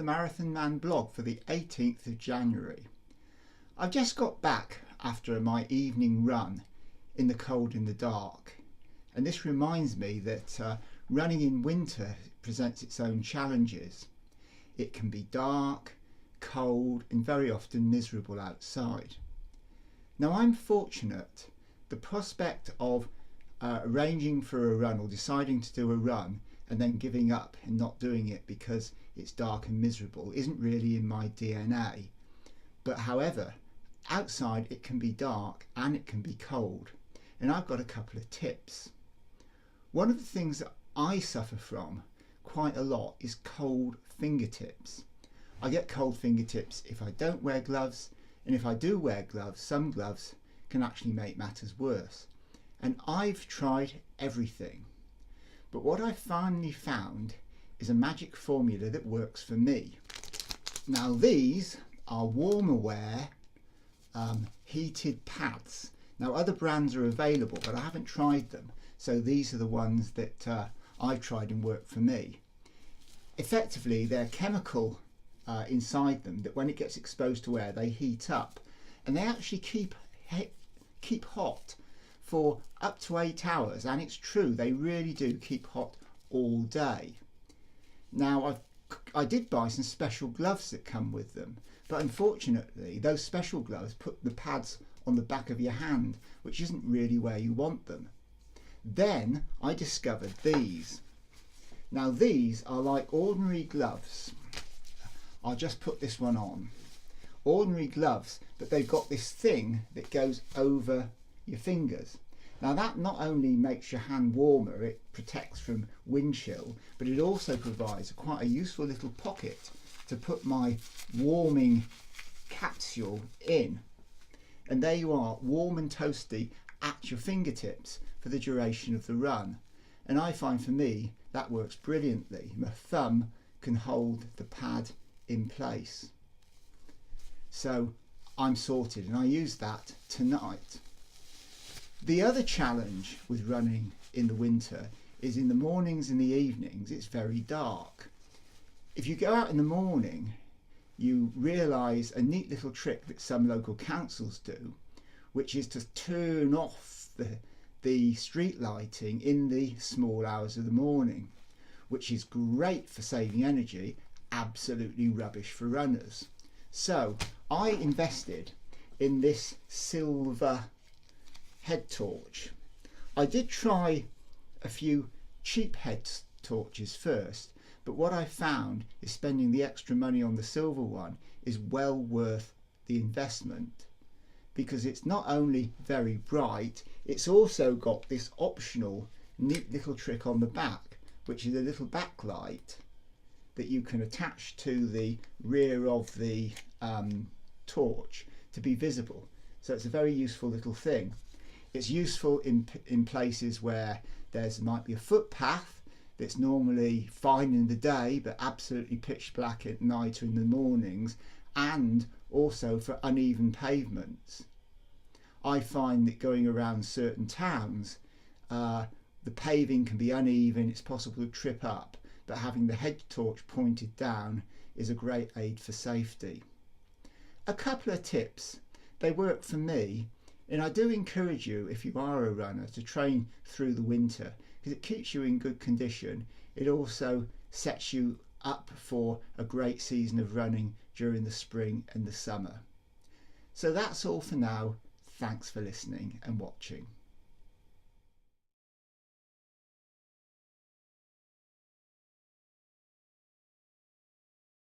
MarathonMann blog for the 18th of January. I've just got back after my evening run in the cold and the dark, and this reminds me that running in winter presents its own challenges. It can be dark, cold and very often miserable outside. Now I'm fortunate. The prospect of arranging for a run or deciding to do a run and then giving up and not doing it because it's dark and miserable isn't really in my DNA. But however, outside it can be dark and it can be cold, and I've got a couple of tips. One of the things that I suffer from quite a lot is cold fingertips. I get cold fingertips if I don't wear gloves, and if I do wear gloves, some gloves can actually make matters worse. And I've tried everything. But what I finally found is a magic formula that works for me. Now these are warmer wear heated pads. Now other brands are available, but I haven't tried them. So these are the ones that I've tried and worked for me. Effectively, they're chemical inside them that when it gets exposed to air, they heat up, and they actually keep hot for up to 8 hours, and it's true, they really do keep hot all day. Now I did buy some special gloves that come with them, but unfortunately those special gloves put the pads on the back of your hand, which isn't really where you want them. Then I discovered these. Now these are like ordinary gloves. I'll just put this one on. Ordinary gloves, but they've got this thing that goes over your fingers. Now that not only makes your hand warmer, it protects from wind chill, but it also provides quite a useful little pocket to put my warming capsule in. And there you are, warm and toasty at your fingertips for the duration of the run. And I find for me that works brilliantly. My thumb can hold the pad in place. So I'm sorted, and I use that tonight. The other challenge with running in the winter is in the mornings and the evenings it's very dark. If you go out in the morning, you realise a neat little trick that some local councils do, which is to turn off the street lighting in the small hours of the morning, which is great for saving energy, absolutely rubbish for runners. So I invested in this silver head torch. I did try a few cheap head torches first, but what I found is spending the extra money on the silver one is well worth the investment, because it's not only very bright, it's also got this optional neat little trick on the back, which is a little backlight that you can attach to the rear of the torch to be visible. So it's a very useful little thing. It's useful in places where might be a footpath that's normally fine in the day but absolutely pitch black at night or in the mornings, and also for uneven pavements. I find that going around certain towns, the paving can be uneven, it's possible to trip up, but having the head torch pointed down is a great aid for safety. A couple of tips, they work for me, and I do encourage you, if you are a runner, to train through the winter because it keeps you in good condition. It also sets you up for a great season of running during the spring and the summer. So that's all for now. Thanks for listening and watching.